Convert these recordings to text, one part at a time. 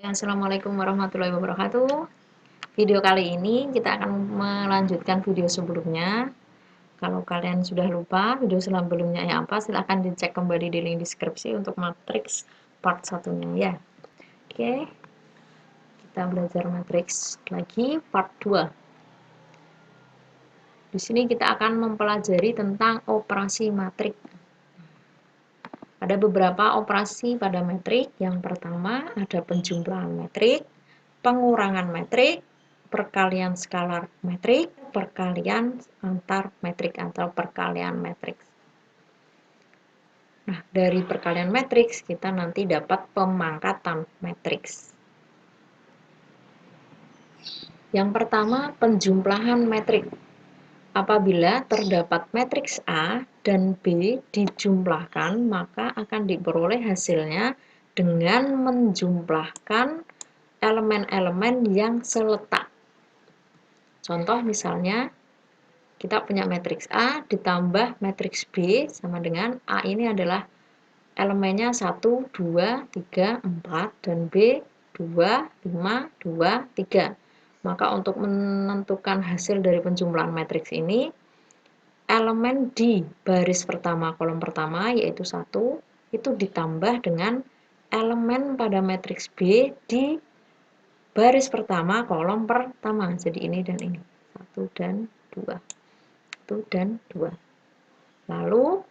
Assalamualaikum warahmatullahi wabarakatuh. Video kali ini kita akan melanjutkan video sebelumnya. Kalau kalian sudah lupa video sebelumnya yang apa, silahkan dicek kembali di link deskripsi untuk matriks part satunya ya. Oke, kita belajar matriks lagi part 2. Di sini kita akan mempelajari tentang operasi matrik. Ada beberapa operasi pada metrik. Yang pertama ada penjumlahan metrik, pengurangan metrik, perkalian skalar metrik, perkalian antar metrik atau perkalian matriks. Nah, dari perkalian matriks kita nanti dapat pemangkatan matriks. Yang pertama, penjumlahan metrik. Apabila terdapat matriks A dan B dijumlahkan, maka akan diperoleh hasilnya dengan menjumlahkan elemen-elemen yang seletak. Contoh misalnya, kita punya matriks A ditambah matriks B sama dengan A ini adalah elemennya 1, 2, 3, 4 dan B 2, 5, 2, 3. Maka untuk menentukan hasil dari penjumlahan matriks ini, elemen di baris pertama kolom pertama yaitu 1 itu ditambah dengan elemen pada matriks B di baris pertama kolom pertama. Jadi ini dan ini. 1 dan 2. 1 dan 2. Lalu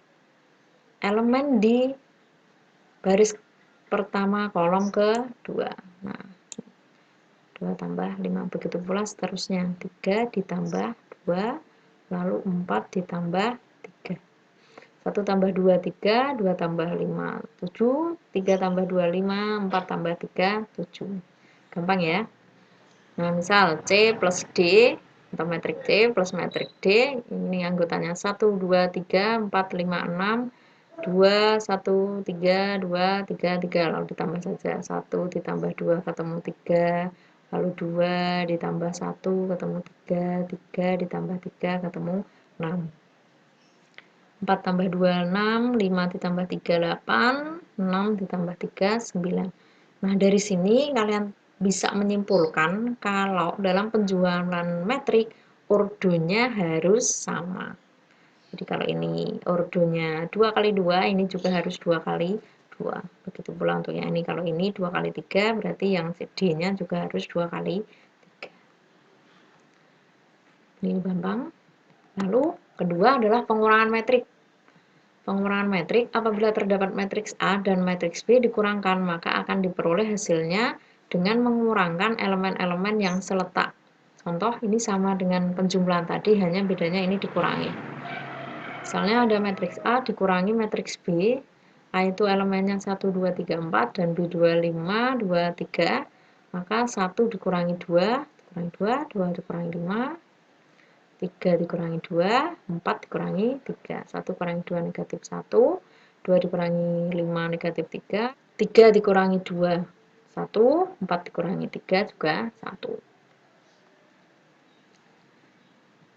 elemen di baris pertama kolom kedua. Nah, 2 tambah 5, begitu pula seterusnya. 3 ditambah 2, lalu 4 ditambah 3. 1 tambah 2, 3, 2 tambah 5, 7, 3 tambah 2, 5, 4 tambah 3, 7. Gampang ya? Nah, misal C plus D, atau metrik C plus metrik D, ini anggotanya 1, 2, 3, 4, 5, 6, 2, 1, 3, 2, 3, 3, lalu ditambah saja 1 ditambah 2 ketemu 3, lalu 2 ditambah 1 ketemu 3, 3 ditambah 3 ketemu 6. 4 tambah 2, 6, 5 ditambah 3, 8, 6 ditambah 3, 9. Nah, dari sini kalian bisa menyimpulkan kalau dalam penjualan metrik ordonya harus sama. Jadi kalau ini ordonya 2 kali 2, ini juga harus 2 kali 2. Begitu pula untuk yang ini, kalau ini 2 kali 3, berarti yang D-nya juga harus 2 kali 3. Ini gampang. Lalu kedua adalah pengurangan metrik. Pengurangan metrik, apabila terdapat matriks A dan matriks B dikurangkan, maka akan diperoleh hasilnya dengan mengurangkan elemen-elemen yang seletak. Contoh, ini sama dengan penjumlahan tadi, hanya bedanya ini dikurangi. Misalnya ada matriks A dikurangi matriks B, A itu elemennya 1, 2, 3, 4, dan B 2, 5, 2, 3, maka 1 dikurangi 2, dikurangi 2, 2 dikurangi 5, 3 dikurangi 2, 4 dikurangi 3. 1 kurangi 2 negatif 1, 2 dikurangi 5 negatif 3, 3 dikurangi 2, 1, 4 dikurangi 3 juga 1.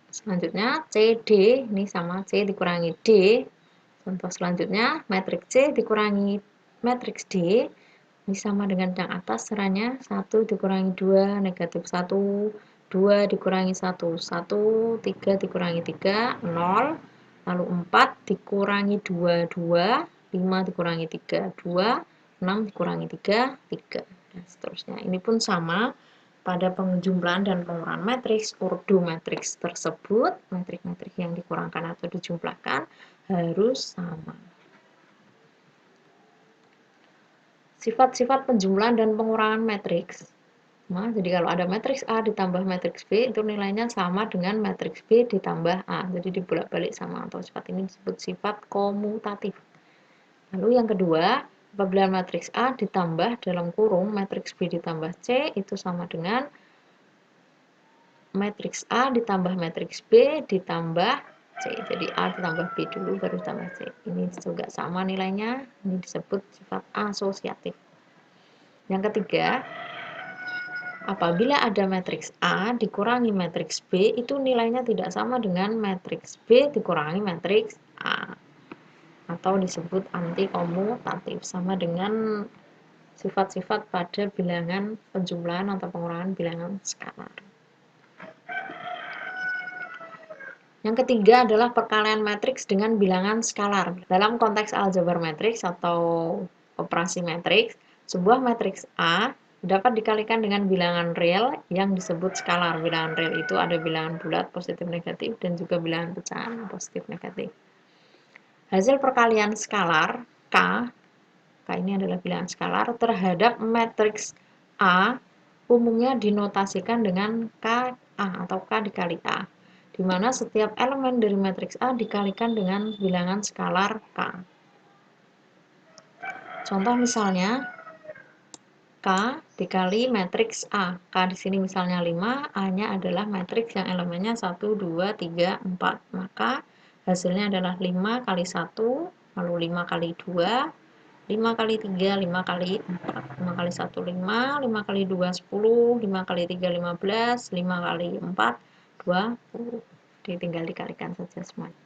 Selanjutnya CD, ini sama C dikurangi D. Contoh selanjutnya, matriks C dikurangi matriks D, ini sama dengan yang atas caranya, 1 dikurangi 2 negatif 1, 2 dikurangi 1, 1, 3 dikurangi 3, 0, lalu 4 dikurangi 2, 2, 5 dikurangi 3, 2, 6 dikurangi 3, 3, dan seterusnya. Ini pun sama pada penjumlahan dan pengurangan matriks, ordo matriks tersebut, metrik-metrik yang dikurangkan atau dijumlahkan harus sama. Sifat-sifat penjumlahan dan pengurangan matriks. Nah, jadi kalau ada matriks A ditambah matriks B, itu nilainya sama dengan matriks B ditambah A. Jadi dibolak-balik sama, atau sifat ini disebut sifat komutatif. Lalu yang kedua, apabila matriks A ditambah dalam kurung matriks B ditambah C, itu sama dengan matriks A ditambah matriks B ditambah C. Jadi A ditambah B dulu baru ditambah C. Ini juga sama nilainya, ini disebut sifat asosiatif. Yang ketiga, apabila ada matriks A dikurangi matriks B, itu nilainya tidak sama dengan matriks B dikurangi matriks A. Atau disebut antikomutatif, sama dengan sifat-sifat pada bilangan penjumlahan atau pengurangan bilangan skalar. Yang ketiga adalah perkalian matriks dengan bilangan skalar. Dalam konteks aljabar matriks atau operasi matriks, sebuah matriks A dapat dikalikan dengan bilangan real yang disebut skalar. Bilangan real itu ada bilangan bulat positif negatif dan juga bilangan pecahan positif negatif. Hasil perkalian skalar K ini adalah bilangan skalar terhadap matriks A umumnya dinotasikan dengan KA atau K dikali A, di mana setiap elemen dari matriks A dikalikan dengan bilangan skalar K. Contoh misalnya K dikali matriks A. K di sini misalnya 5, A-nya adalah matriks yang elemennya 1, 2, 3, 4. Maka hasilnya adalah 5 kali 1, lalu 5 kali 2, 5 kali 3, 5 kali 4. 5 kali 1, 5, 5 kali 2, 10, 5 kali 3, 15, 5 kali 4, 20. Tinggal dikalikan saja semuanya.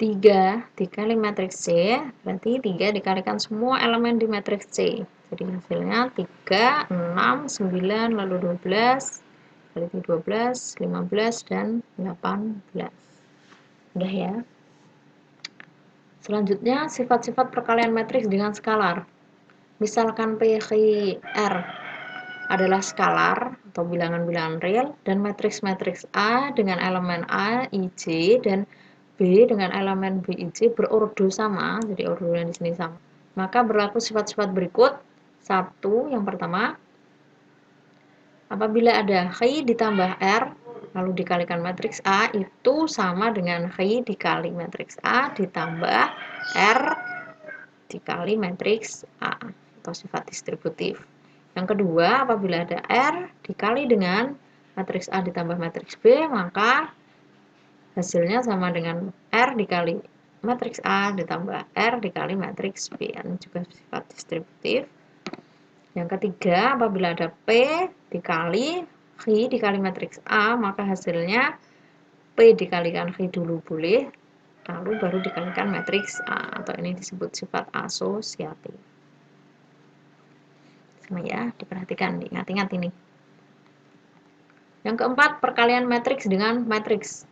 3 dikali matriks C, berarti 3 dikalikan semua elemen di matriks C. Jadi hasilnya 3, 6, 9, lalu 12, kali 12, 15, dan 18. Udah ya. Selanjutnya, sifat-sifat perkalian matriks dengan skalar. Misalkan P, Q, R adalah skalar atau bilangan-bilangan real, dan matriks-matriks A dengan elemen A, I, J, dan B dengan elemen B, I, J berordo sama, jadi ordonya di sini sama. Maka berlaku sifat-sifat berikut. 1, yang pertama, apabila ada Q ditambah R, lalu dikalikan matriks A, itu sama dengan Q dikali matriks A ditambah R dikali matriks A, atau sifat distributif. Yang kedua, apabila ada R dikali dengan matriks A ditambah matriks B, maka hasilnya sama dengan R dikali matriks A ditambah R dikali matriks B. Ini juga sifat distributif. Yang ketiga, apabila ada P dikali Q dikali matriks A, maka hasilnya P dikalikan Q dulu boleh, lalu baru dikalikan matriks A, atau ini disebut sifat asosiatif. Sama ya, diperhatikan, diingat-ingat ini. Yang keempat, perkalian matriks dengan matriks.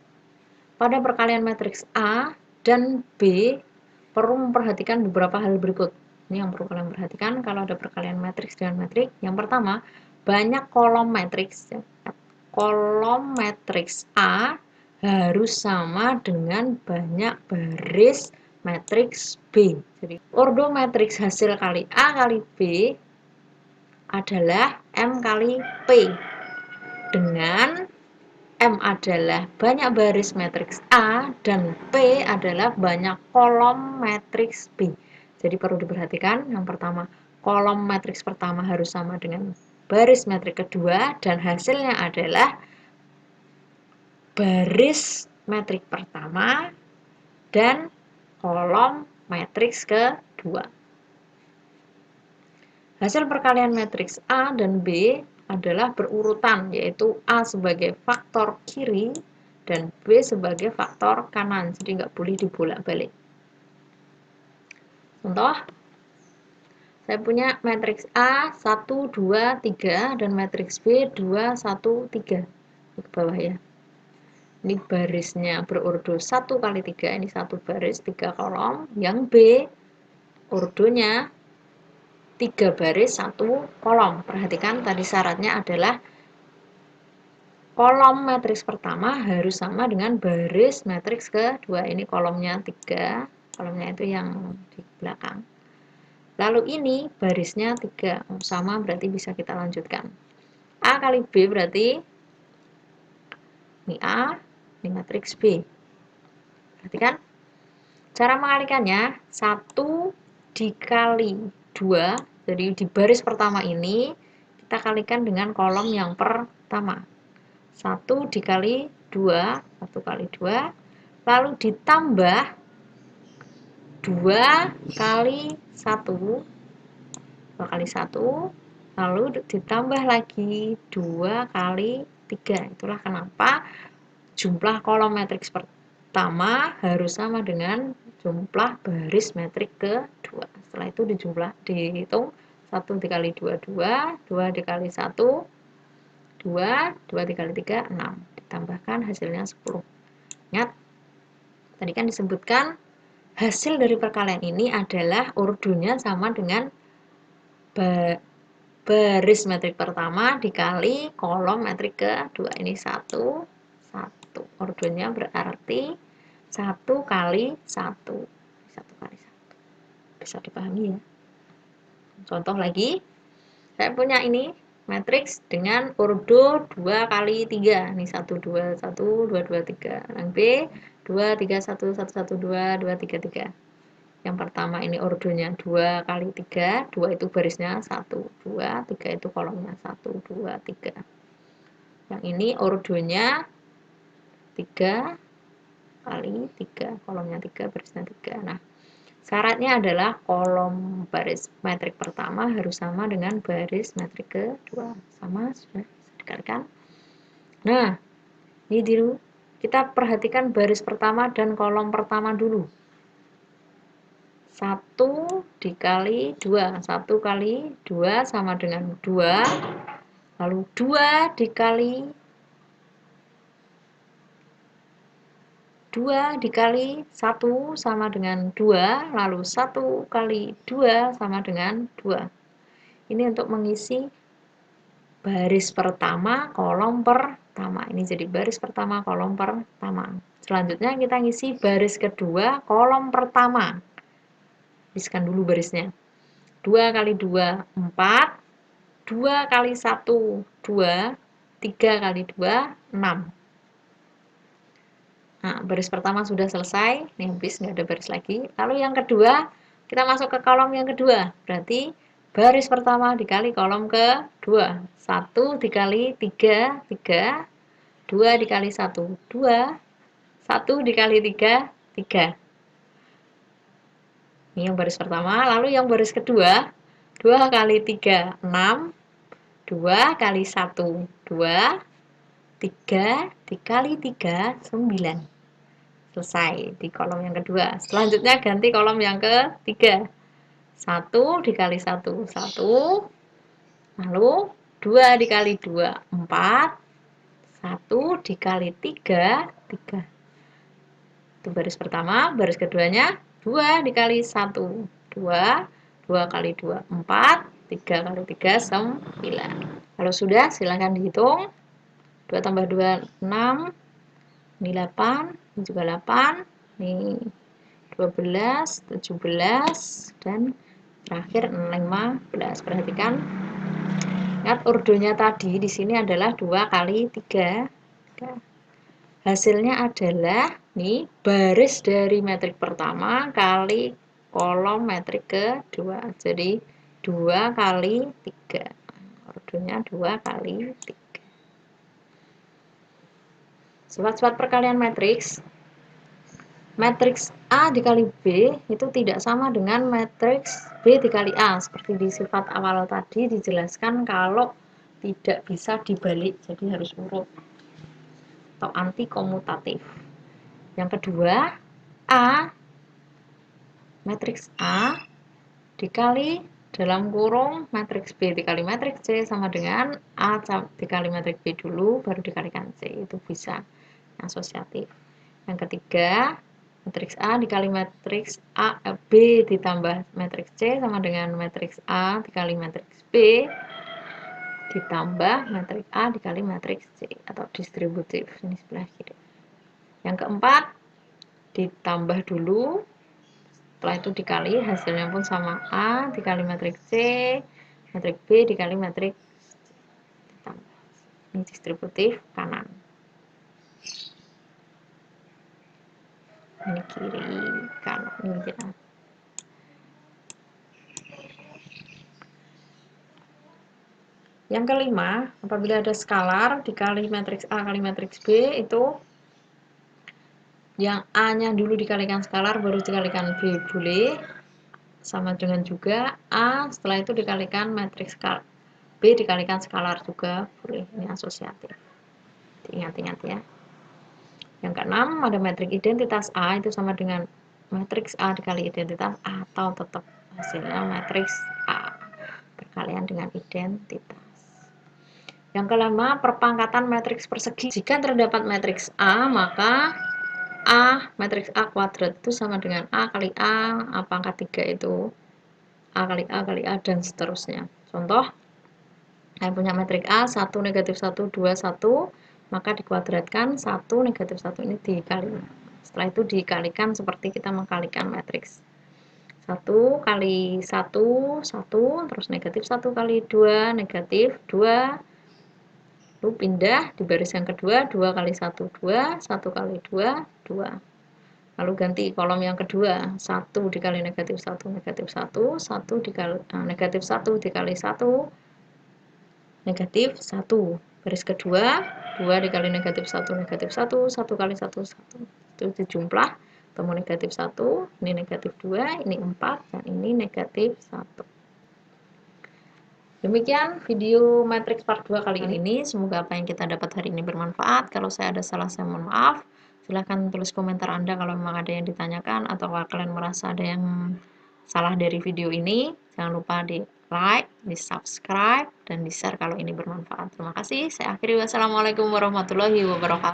Pada perkalian matriks A dan B, perlu memperhatikan beberapa hal berikut. Ini yang perlu kalian perhatikan kalau ada perkalian matriks dengan matriks. Yang pertama, banyak kolom matriks. Kolom matriks A harus sama dengan banyak baris matriks B. Jadi, ordo matriks hasil kali A kali B adalah M kali P, dengan M adalah banyak baris matriks A dan P adalah banyak kolom matriks B. Jadi perlu diperhatikan, yang pertama, kolom matriks pertama harus sama dengan baris matriks kedua, dan hasilnya adalah baris matriks pertama dan kolom matriks kedua. Hasil perkalian matriks A dan B adalah berurutan, yaitu A sebagai faktor kiri dan B sebagai faktor kanan, jadi nggak boleh dibolak-balik. Contoh, saya punya matriks A 1, 2, 3 dan matriks B 2, 1, 3. Ini ke bawah ya. Ini barisnya berordo 1 kali 3, ini satu baris 3 kolom. Yang B ordonya 3 baris 1 kolom. Perhatikan tadi syaratnya adalah kolom matriks pertama harus sama dengan baris matriks kedua. Ini kolomnya 3, kolomnya itu yang di belakang. Lalu ini barisnya 3, sama berarti bisa kita lanjutkan. A kali B berarti ini A, ini matriks B. Perhatikan. Cara mengalikannya 1 dikali 2, jadi di baris pertama ini kita kalikan dengan kolom yang pertama. 1 dikali 2, 1 kali 2, lalu ditambah 2 kali 1, 2 kali 1, lalu ditambah lagi 2 kali 3. Itulah kenapa jumlah kolom matriks pertama harus sama dengan jumlah baris matriks kedua. Setelah itu dihitung 1 dikali 2, 2, 2 dikali 1, 2, 2 dikali 3, 6. Ditambahkan hasilnya 10. Ingat, tadi kan disebutkan hasil dari perkalian ini adalah ordonya sama dengan baris metrik pertama dikali kolom metrik kedua. Ini 1, 1. Ordonya berarti 1 kali 1. 1 kali 1. Bisa dipahami ya? Contoh lagi, saya punya ini matriks dengan ordo 2 kali 3. Ini 1, 2, 1, 2, 2, 3. Yang B, 2, 3, 1, 1, 1, 2, 2, 3, 3. Yang pertama ini ordonya 2 kali 3. 2 itu barisnya 1, 2, 3 itu kolomnya 1, 2, 3. Yang ini ordonya 3 kali 3. Kolomnya 3, barisnya 3. Nah, syaratnya adalah kolom baris metrik pertama harus sama dengan baris metrik kedua. Sama, sudah bisa dikalikan. Nah, ini dulu kita perhatikan baris pertama dan kolom pertama dulu. 1 dikali 2. 1 kali 2 sama dengan 2. Lalu 2 dikali 2 dikali 1 sama dengan 2, lalu 1 kali 2 sama dengan 2. Ini untuk mengisi baris pertama, kolom pertama. Ini jadi baris pertama, kolom pertama. Selanjutnya kita ngisi baris kedua, kolom pertama. Isikan dulu barisnya. 2 kali 2, 4. 2 kali 1, 2. 3 kali 2, 6. Nah, baris pertama sudah selesai, ini habis, nggak ada baris lagi. Lalu yang kedua, kita masuk ke kolom yang kedua. Berarti baris pertama dikali kolom kedua. 1 dikali 3, 3. 2 dikali 1, 2. 1 dikali 3, 3. Ini yang baris pertama. Lalu yang baris kedua, 2 kali 3, 6. 2 kali 1, 2. 3 dikali 3, 9. Selesai di kolom yang kedua. Selanjutnya ganti kolom yang ketiga. 1 dikali 1, 1. Lalu 2 dikali 2, 4. 1 dikali 3, 3. Itu baris pertama. Baris keduanya 2 dikali 1, 2. 2 kali 2, 4. 3 kali 3, 9. Kalau sudah, silahkan dihitung. 2 tambah 2, 6. Ini 8, ini juga 8, ini 12, 17, dan terakhir 15. Perhatikan, lihat ordonya tadi di sini adalah 2 kali 3. Hasilnya adalah nih baris dari metrik pertama kali kolom metrik kedua. Jadi 2 kali 3. Ordonya 2 kali 3. Sifat-sifat perkalian matriks. Matriks A dikali B itu tidak sama dengan matriks B dikali A. Seperti di sifat awal tadi dijelaskan kalau tidak bisa dibalik, jadi harus urut atau anti komutatif. Yang kedua, A, matriks A dikali dalam kurung matriks B dikali matriks C sama dengan A dikali matriks B dulu, baru dikalikan C. Itu bisa asosiatif. Yang ketiga, matriks A dikali matriks B ditambah matriks C sama dengan matriks A dikali matriks B ditambah matriks A dikali matriks C atau distributif. Ini sebelah kiri. Yang keempat, ditambah dulu, setelah itu dikali, hasilnya pun sama A dikali matriks C, matriks B dikali matriks ditambah. Ini distributif kanan. Ini kiri, kanan, ini kita. Yang kelima, apabila ada skalar dikali matriks A kali matriks B, itu yang A-nya dulu dikalikan skalar, baru dikalikan B, boleh. Sama dengan juga A, setelah itu dikalikan matriks B dikalikan skalar juga, boleh. Ini asosiatif. Ingat-ingat ya. Yang keenam, ada matriks identitas A itu sama dengan matriks A dikali identitas A, atau tetap hasilnya matriks A. kalian dengan identitas. Yang kelima, perpangkatan matriks persegi. Jika terdapat matriks A, maka matriks A kuadrat itu sama dengan A kali A pangkat 3 itu A kali A, dan seterusnya. Contoh, saya punya matriks A, 1, negatif 1, 2, 1, maka dikuadratkan 1, negatif 1 ini dikali. Setelah itu dikalikan seperti kita mengkalikan matriks. 1 kali 1, 1, terus negatif 1 kali 2, negatif 2, lalu pindah di baris yang kedua, 2 kali 1, 2, 1 kali 2, 2. Lalu ganti kolom yang kedua, 1 dikali negatif 1, negatif 1, 1 dikali negatif 1 dikali 1, negatif 1. Baris kedua, 2 dikali negatif 1, negatif 1, 1 kali 1, 1. Itu dijumlah, ketemu negatif 1, ini negatif 2, ini 4, dan ini negatif 1. Demikian video matriks part 2 kali ini. Semoga apa yang kita dapat hari ini bermanfaat. Kalau saya ada salah, saya mohon maaf. Silahkan tulis komentar Anda kalau memang ada yang ditanyakan atau kalau kalian merasa ada yang salah dari video ini. Jangan lupa di like, di subscribe, dan di share kalau ini bermanfaat. Terima kasih. Saya akhiri. Wassalamualaikum warahmatullahi wabarakatuh.